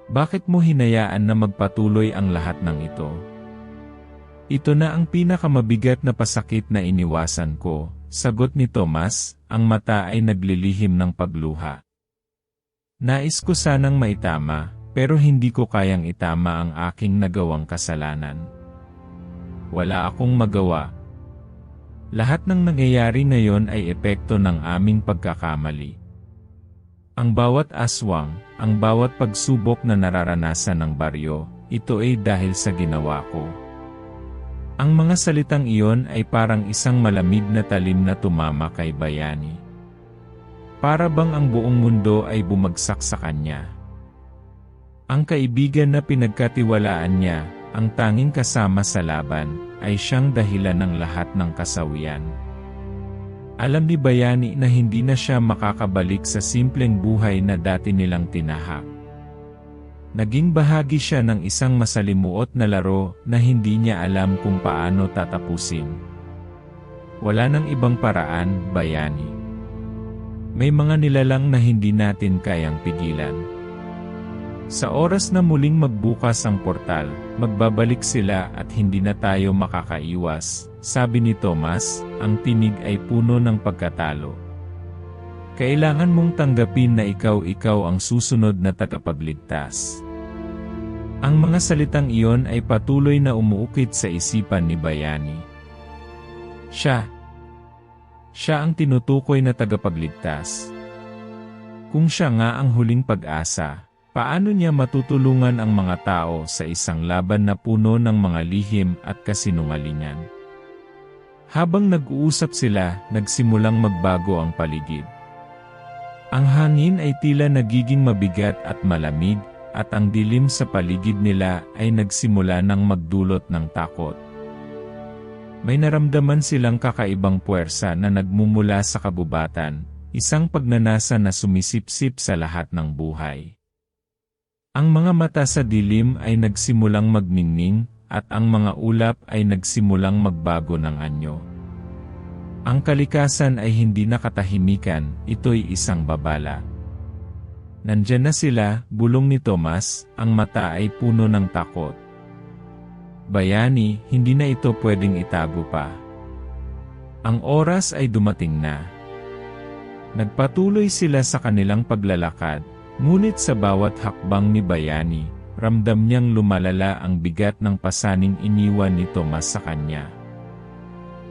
Bakit mo hinayaan na magpatuloy ang lahat ng ito? Ito na ang pinakamabigat na pasakit na iniwasan ko, sagot ni Tomas, ang mata ay naglilihim ng pagluha. Nais ko sanang maitama, pero hindi ko kayang itama ang aking nagawang kasalanan. Wala akong magawa. Lahat ng nangyayari ngayon ay epekto ng aming pagkakamali. Ang bawat aswang, ang bawat pagsubok na nararanasan ng baryo, ito ay dahil sa ginawa ko. Ang mga salitang iyon ay parang isang malamig na talim na tumama kay Bayani. Para bang ang buong mundo ay bumagsak sa kanya. Ang kaibigan na pinagkatiwalaan niya, ang tanging kasama sa laban, ay siyang dahilan ng lahat ng kasawian. Alam ni Bayani na hindi na siya makakabalik sa simpleng buhay na dati nilang tinahak. Naging bahagi siya ng isang masalimuot na laro na hindi niya alam kung paano tatapusin. Wala nang ibang paraan, Bayani. May mga nilalang na hindi natin kayang pigilan. Sa oras na muling magbukas ang portal, magbabalik sila at hindi na tayo makakaiwas, sabi ni Tomas, ang tinig ay puno ng pagkatalo. Kailangan mong tanggapin na ikaw ang susunod na tagapagligtas. Ang mga salitang iyon ay patuloy na umuukit sa isipan ni Bayani. Siya ang tinutukoy na tagapagligtas. Kung siya nga ang huling pag-asa, paano niya matutulungan ang mga tao sa isang laban na puno ng mga lihim at kasinungalingan? Habang nag-uusap sila, nagsimulang magbago ang paligid. Ang hangin ay tila nagiging mabigat at malamig, at ang dilim sa paligid nila ay nagsimula ng magdulot ng takot. May naramdaman silang kakaibang puwersa na nagmumula sa kabubatan, isang pagnanasa na sumisipsip sa lahat ng buhay. Ang mga mata sa dilim ay nagsimulang magningning, at ang mga ulap ay nagsimulang magbago ng anyo. Ang kalikasan ay hindi nakatahimikan, ito'y isang babala. Nandyan na sila, bulong ni Tomas, ang mata ay puno ng takot. Bayani, hindi na ito pwedeng itago pa. Ang oras ay dumating na. Nagpatuloy sila sa kanilang paglalakad, ngunit sa bawat hakbang ni Bayani, ramdam niyang lumalala ang bigat ng pasaning iniwan ni Tomas sa kanya.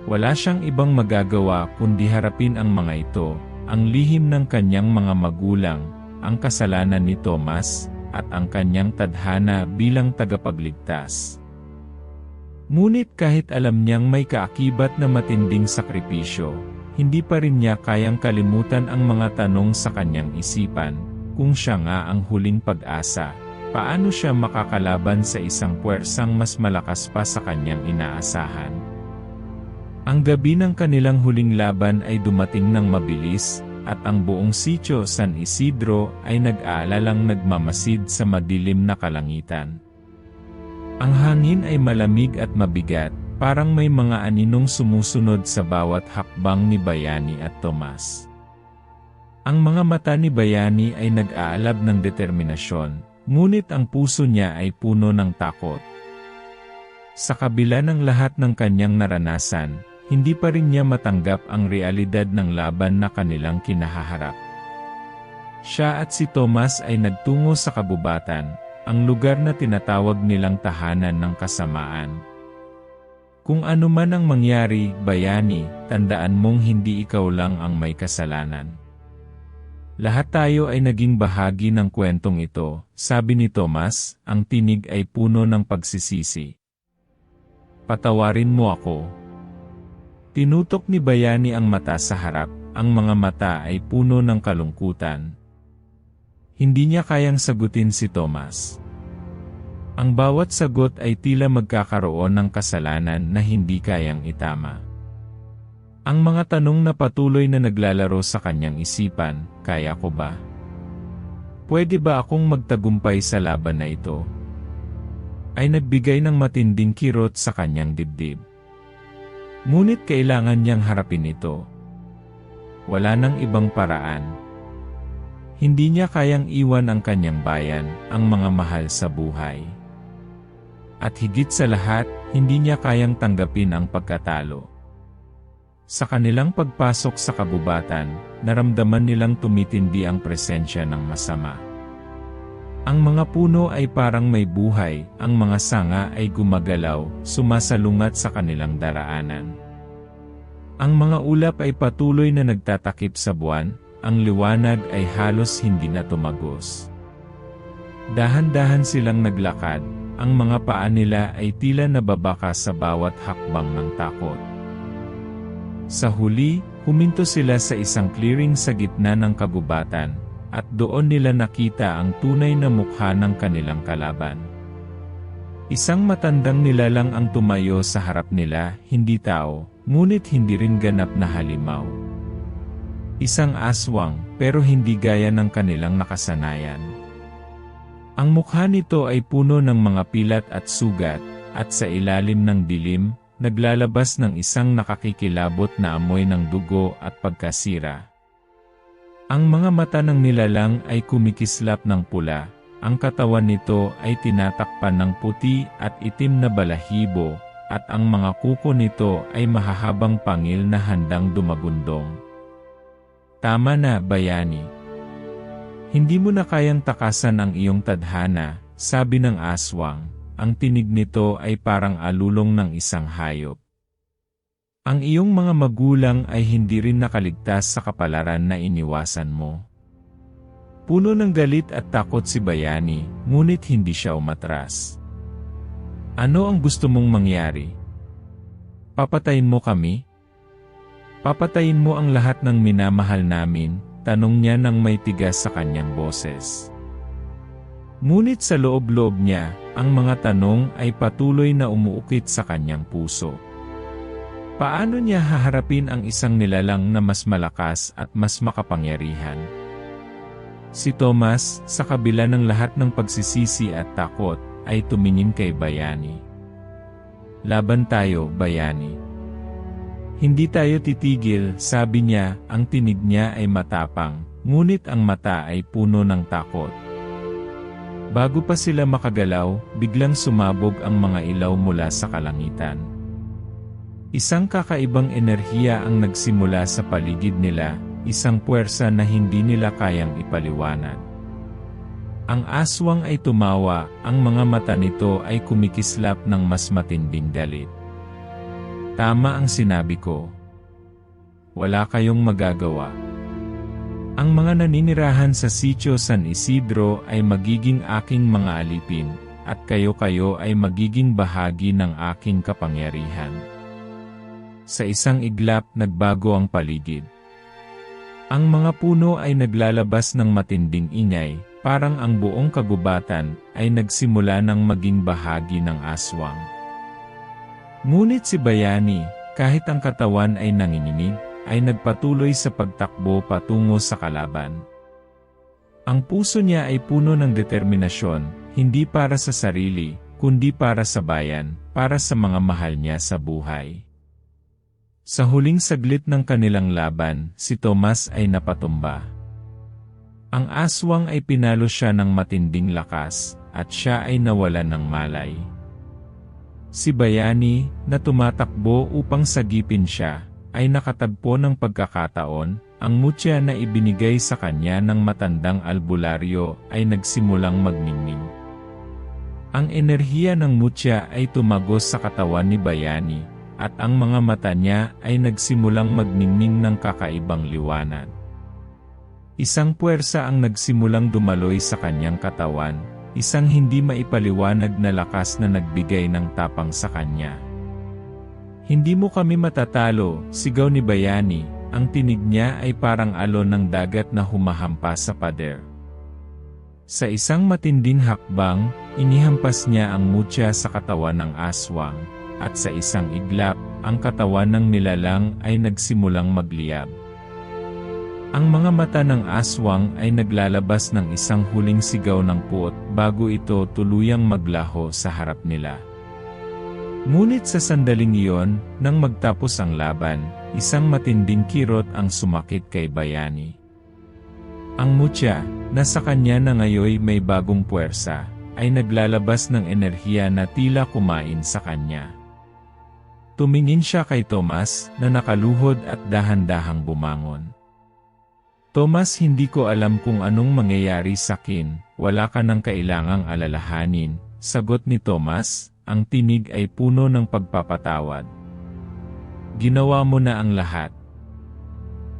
Wala siyang ibang magagawa kundi harapin ang mga ito, ang lihim ng kanyang mga magulang, ang kasalanan ni Tomas, at ang kanyang tadhana bilang tagapagligtas. Ngunit kahit alam niyang may kaakibat na matinding sakripisyo, hindi pa rin niya kayang kalimutan ang mga tanong sa kanyang isipan. Kung siya nga ang huling pag-asa, paano siya makakalaban sa isang puwersang mas malakas pa sa kanyang inaasahan? Ang gabi ng kanilang huling laban ay dumating ng mabilis, at ang buong sitio San Isidro ay nag-aalalang nagmamasid sa madilim na kalangitan. Ang hangin ay malamig at mabigat, parang may mga aninong sumusunod sa bawat hakbang ni Bayani at Tomas. Ang mga mata ni Bayani ay nag-aalab ng determinasyon, ngunit ang puso niya ay puno ng takot. Sa kabila ng lahat ng kanyang naranasan, hindi pa rin niya matanggap ang realidad ng laban na kanilang kinahaharap. Siya at si Tomas ay nagtungo sa kabubatan, ang lugar na tinatawag nilang tahanan ng kasamaan. Kung ano man ang mangyari, Bayani, tandaan mong hindi ikaw lang ang may kasalanan. Lahat tayo ay naging bahagi ng kwentong ito, sabi ni Tomas, ang tinig ay puno ng pagsisisi. Patawarin mo ako. Tinutok ni Bayani ang mata sa harap, ang mga mata ay puno ng kalungkutan. Hindi niya kayang sagutin si Tomas. Ang bawat sagot ay tila magkakaroon ng kasalanan na hindi kayang itama. Ang mga tanong na patuloy na naglalaro sa kanyang isipan, kaya ko ba? Pwede ba akong magtagumpay sa laban na ito? Ay nagbigay ng matinding kirot sa kanyang dibdib. Ngunit kailangan niyang harapin ito. Wala nang ibang paraan. Hindi niya kayang iwan ang kanyang bayan, ang mga mahal sa buhay. At higit sa lahat, hindi niya kayang tanggapin ang pagkatalo. Sa kanilang pagpasok sa kabubatan, naramdaman nilang tumitindi ang presensya ng masama. Ang mga puno ay parang may buhay, ang mga sanga ay gumagalaw, sumasalungat sa kanilang daraanan. Ang mga ulap ay patuloy na nagtatakip sa buwan, ang liwanag ay halos hindi na tumagos. Dahan-dahan silang naglakad, ang mga paa nila ay tila nababaka sa bawat hakbang ng takot. Sa huli, huminto sila sa isang clearing sa gitna ng kabubatan, at doon nila nakita ang tunay na mukha ng kanilang kalaban. Isang matandang nilalang ang tumayo sa harap nila, hindi tao, ngunit hindi rin ganap na halimaw. Isang aswang, pero hindi gaya ng kanilang nakasanayan. Ang mukha nito ay puno ng mga pilat at sugat, at sa ilalim ng dilim, naglalabas ng isang nakakikilabot na amoy ng dugo at pagkasira. Ang mga mata ng nilalang ay kumikislap ng pula, ang katawan nito ay tinatakpan ng puti at itim na balahibo, at ang mga kuko nito ay mahahabang pangil na handang dumagundong. Tama na, Bayani. Hindi mo na kayang takasan ang iyong tadhana, sabi ng aswang. Ang tinig nito ay parang alulong ng isang hayop. Ang iyong mga magulang ay hindi rin nakaligtas sa kapalaran na iniwasan mo. Puno ng galit at takot si Bayani, ngunit hindi siya umatras. Ano ang gusto mong mangyari? Papatayin mo kami? Papatayin mo ang lahat ng minamahal namin, tanong niya nang may tigas sa kanyang boses. Ngunit sa loob-loob niya, ang mga tanong ay patuloy na umuukit sa kanyang puso. Paano niya haharapin ang isang nilalang na mas malakas at mas makapangyarihan? Si Tomas, sa kabila ng lahat ng pagsisisi at takot, ay tumingin kay Bayani. Laban tayo, Bayani. Hindi tayo titigil, sabi niya, ang tinig niya ay matapang, ngunit ang mata ay puno ng takot. Bago pa sila makagalaw, biglang sumabog ang mga ilaw mula sa kalangitan. Isang kakaibang enerhiya ang nagsimula sa paligid nila, isang puwersa na hindi nila kayang ipaliwanag. Ang aswang ay tumawa, ang mga mata nito ay kumikislap ng mas matinding galit. Tama ang sinabi ko. Wala kayong magagawa. Ang mga naninirahan sa sitio San Isidro ay magiging aking mga alipin, at kayo-kayo ay magiging bahagi ng aking kapangyarihan. Sa isang iglap, nagbago ang paligid. Ang mga puno ay naglalabas ng matinding ingay, parang ang buong kagubatan ay nagsimula ng maging bahagi ng aswang. Ngunit si Bayani, kahit ang katawan ay nanginginig, ay nagpatuloy sa pagtakbo patungo sa kalaban. Ang puso niya ay puno ng determinasyon, hindi para sa sarili, kundi para sa bayan, para sa mga mahal niya sa buhay. Sa huling saglit ng kanilang laban, si Tomas ay napatumba. Ang aswang ay pinalo siya ng matinding lakas, at siya ay nawalan ng malay. Si Bayani, na tumatakbo upang sagipin siya, ay nakatagpo ng pagkakataon. Ang mutya na ibinigay sa kanya ng matandang albularyo ay nagsimulang magningning. Ang enerhiya ng mutya ay tumagos sa katawan ni Bayani, at ang mga mata niya ay nagsimulang magningning ng kakaibang liwanag. Isang puwersa ang nagsimulang dumaloy sa kanyang katawan, isang hindi maipaliwanag na lakas na nagbigay ng tapang sa kanya. "Hindi mo kami matatalo," sigaw ni Bayani. Ang tinig niya ay parang alon ng dagat na humahampas sa pader. Sa isang matinding hakbang, inihampas niya ang mutya sa katawan ng aswang, at sa isang iglap, ang katawan ng nilalang ay nagsimulang magliyab. Ang mga mata ng aswang ay naglalabas ng isang huling sigaw ng puot bago ito tuluyang maglaho sa harap nila. Ngunit sa sandaling iyon, nang magtapos ang laban, isang matinding kirot ang sumakit kay Bayani. Ang mutya, na sa kanya na ngayoy may bagong puwersa, ay naglalabas ng enerhiya na tila kumain sa kanya. Tumingin siya kay Tomas, na nakaluhod at dahan-dahang bumangon. "Tomas, hindi ko alam kung anong mangyayari sakin, wala ka nang kailangang alalahanin," sagot ni Tomas. Ang tinig ay puno ng pagpapatawad. "Ginawa mo na ang lahat."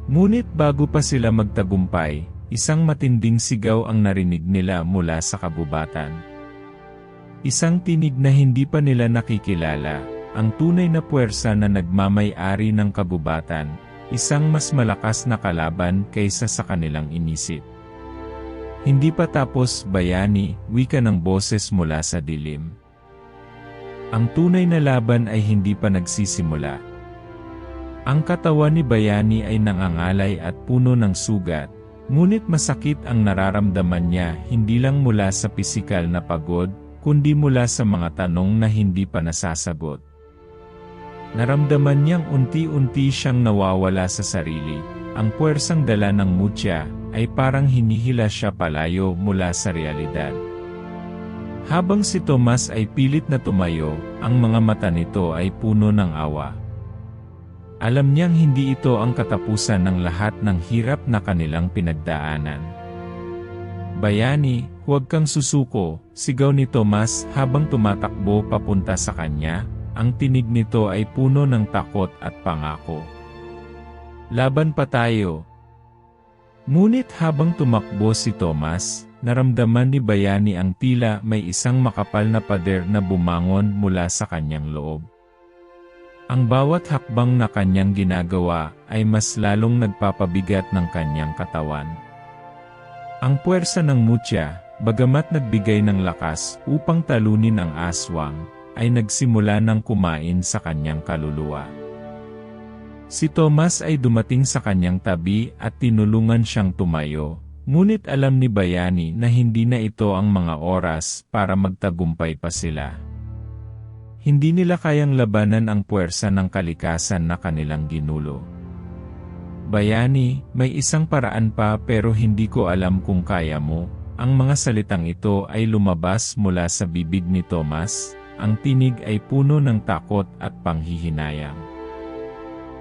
Ngunit bago pa sila magtagumpay, isang matinding sigaw ang narinig nila mula sa kabubatan. Isang tinig na hindi pa nila nakikilala, ang tunay na puwersa na nagmamay-ari ng kabubatan, isang mas malakas na kalaban kaysa sa kanilang inisip. "Hindi pa tapos, Bayani," wika ng boses mula sa dilim. Ang tunay na laban ay hindi pa nagsisimula. Ang katawan ni Bayani ay nangangalay at puno ng sugat, ngunit masakit ang nararamdaman niya hindi lang mula sa pisikal na pagod, kundi mula sa mga tanong na hindi pa nasasagot. Naramdaman niyang unti-unti siyang nawawala sa sarili. Ang puwersang dala ng mutya ay parang hinihila siya palayo mula sa realidad. Habang si Tomas ay pilit na tumayo, ang mga mata nito ay puno ng awa. Alam niyang hindi ito ang katapusan ng lahat ng hirap na kanilang pinagdaanan. "Bayani, huwag kang susuko," sigaw ni Tomas habang tumatakbo papunta sa kanya. Ang tinig nito ay puno ng takot at pangako. "Laban pa tayo." Ngunit habang tumakbo si Tomas, naramdaman ni Bayani ang tila may isang makapal na pader na bumangon mula sa kanyang loob. Ang bawat hakbang na kanyang ginagawa ay mas lalong nagpapabigat ng kanyang katawan. Ang puwersa ng mutya, bagamat nagbigay ng lakas upang talunin ang aswang, ay nagsimula ng kumain sa kanyang kaluluwa. Si Tomas ay dumating sa kanyang tabi at tinulungan siyang tumayo. Ngunit alam ni Bayani na hindi na ito ang mga oras para magtagumpay pa sila. Hindi nila kayang labanan ang puwersa ng kalikasan na kanilang ginulo. "Bayani, may isang paraan pa pero hindi ko alam kung kaya mo." Ang mga salitang ito ay lumabas mula sa bibig ni Tomas. Ang tinig ay puno ng takot at panghihinayang.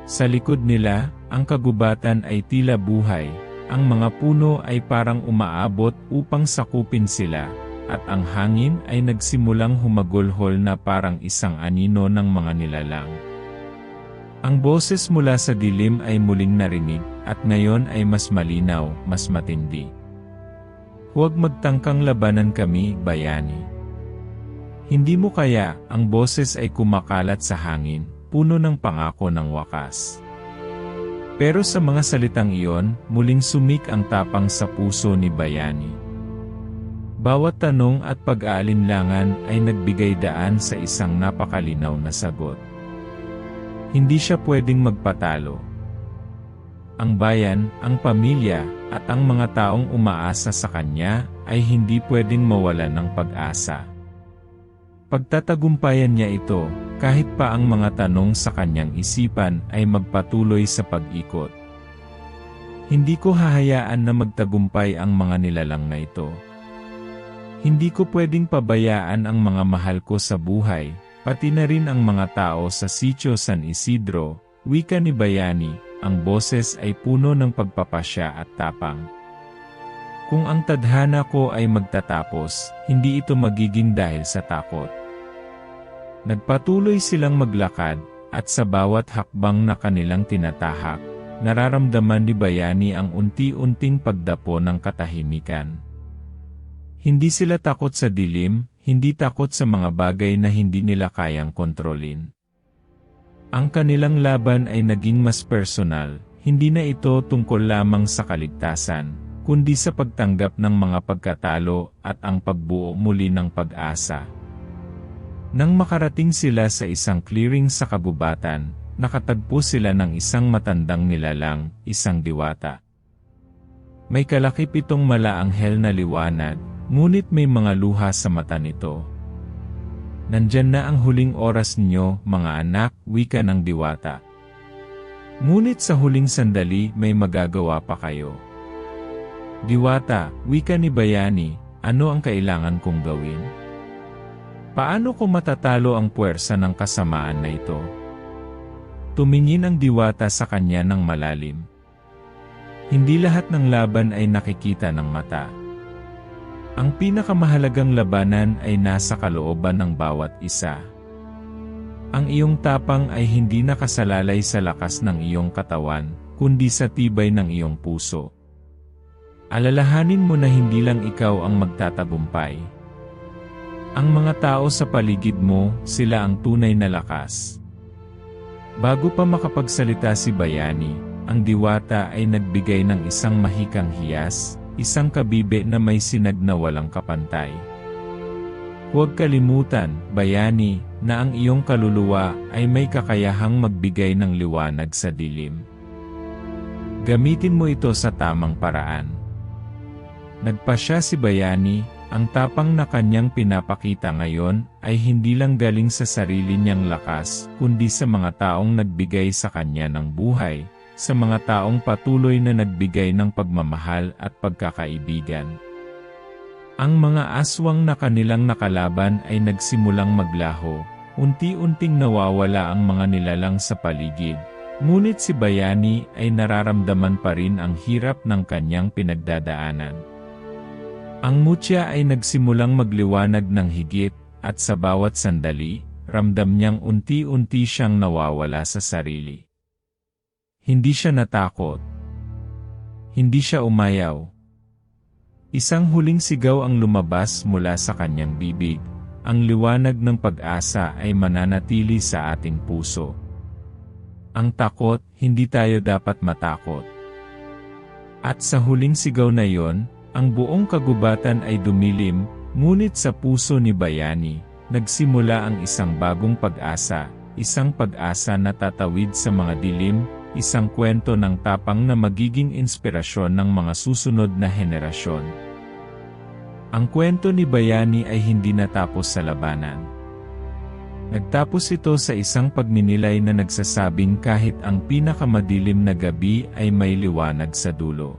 Sa likod nila, ang kagubatan ay tila buhay. Ang mga puno ay parang umaabot upang sakupin sila, at ang hangin ay nagsimulang humagulhol na parang isang anino ng mga nilalang. Ang boses mula sa dilim ay muling narinig, at ngayon ay mas malinaw, mas matindi. "Huwag magtangkang labanan kami, Bayani. Hindi mo kaya." Ang boses ay kumakalat sa hangin, puno ng pangako ng wakas. Pero sa mga salitang iyon, muling sumik ang tapang sa puso ni Bayani. Bawat tanong at pag-aalinlangan ay nagbigay daan sa isang napakalinaw na sagot. Hindi siya pwedeng magpatalo. ang bayan, ang pamilya, at ang mga taong umaasa sa kanya, ay hindi pwedeng mawalan ng pag-asa. Pagtatagumpayan niya ito, kahit pa ang mga tanong sa kanyang isipan ay magpatuloy sa pag-ikot. Hindi ko hahayaan na magtagumpay ang mga nilalang na ito. Hindi ko pwedeng pabayaan ang mga mahal ko sa buhay, pati na rin ang mga tao sa Sitio San Isidro, wika ni Bayani, ang boses ay puno ng pagpapasya at tapang. Kung ang tadhana ko ay magtatapos, hindi ito magiging dahil sa takot. Nagpatuloy silang maglakad, at sa bawat hakbang na kanilang tinatahak, nararamdaman ni Bayani ang unti-unting pagdapo ng katahimikan. Hindi sila takot sa dilim, hindi takot sa mga bagay na hindi nila kayang kontrolin. Ang kanilang laban ay naging mas personal, hindi na ito tungkol lamang sa kaligtasan, kundi sa pagtanggap ng mga pagkatalo at ang pagbuo muli ng pag-asa. Nang makarating sila sa isang clearing sa kagubatan, nakatagpo sila ng isang matandang nilalang, isang diwata. May kalakip itong malaanghel na liwanag, ngunit may mga luha sa mata nito. Nandyan na ang huling oras ninyo, mga anak, wika ng diwata. Ngunit sa huling sandali may magagawa pa kayo. Diwata, wika ni Bayani, ano ang kailangan kong gawin? Paano ko matatalo ang puwersa ng kasamaan na ito? Tumingin ang diwata sa kanya ng malalim. Hindi lahat ng laban ay nakikita ng mata. Ang pinakamahalagang labanan ay nasa kalooban ng bawat isa. Ang iyong tapang ay hindi nakasalalay sa lakas ng iyong katawan, kundi sa tibay ng iyong puso. Alalahanin mo na hindi lang ikaw ang magtatagumpay. Ang mga tao sa paligid mo, sila ang tunay na lakas. Bago pa makapagsalita si Bayani, ang diwata ay nagbigay ng isang mahikang hiyas, isang kabibe na may sinag na walang kapantay. Huwag kalimutan, Bayani, na ang iyong kaluluwa ay may kakayahang magbigay ng liwanag sa dilim. Gamitin mo ito sa tamang paraan. Nagpasya si Bayani, ang tapang na kanyang pinapakita ngayon ay hindi lang galing sa sarili niyang lakas, kundi sa mga taong nagbigay sa kanya ng buhay, sa mga taong patuloy na nagbigay ng pagmamahal at pagkakaibigan. Ang mga aswang na kanilang nakalaban ay nagsimulang maglaho, unti-unting nawawala ang mga nilalang sa paligid, ngunit si Bayani ay nararamdaman pa rin ang hirap ng kanyang pinagdadaanan. Ang mutya ay nagsimulang magliwanag ng higit, at sa bawat sandali, ramdam niyang unti-unti siyang nawawala sa sarili. Hindi siya natakot. Hindi siya umayaw. Isang huling sigaw ang lumabas mula sa kanyang bibig, ang liwanag ng pag-asa ay mananatili sa ating puso. Ang takot, hindi tayo dapat matakot. At sa huling sigaw na yon, ang buong kagubatan ay dumilim, ngunit sa puso ni Bayani, nagsimula ang isang bagong pag-asa, isang pag-asa na tatawid sa mga dilim, isang kwento ng tapang na magiging inspirasyon ng mga susunod na henerasyon. Ang kwento ni Bayani ay hindi natapos sa labanan. Nagtapos ito sa isang pagninilay na nagsasabing kahit ang pinakamadilim na gabi ay may liwanag sa dulo.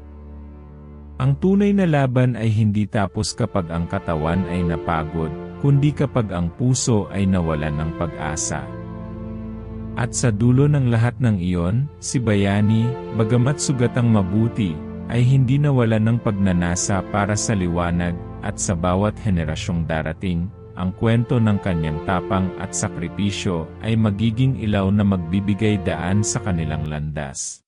Ang tunay na laban ay hindi tapos kapag ang katawan ay napagod, kundi kapag ang puso ay nawalan ng pag-asa. At sa dulo ng lahat ng iyon, si Bayani, bagamat sugatang mabuti, ay hindi nawalan ng pagnanasa para sa liwanag, at sa bawat henerasyong darating, ang kwento ng kanyang tapang at sakripisyo ay magiging ilaw na magbibigay daan sa kanilang landas.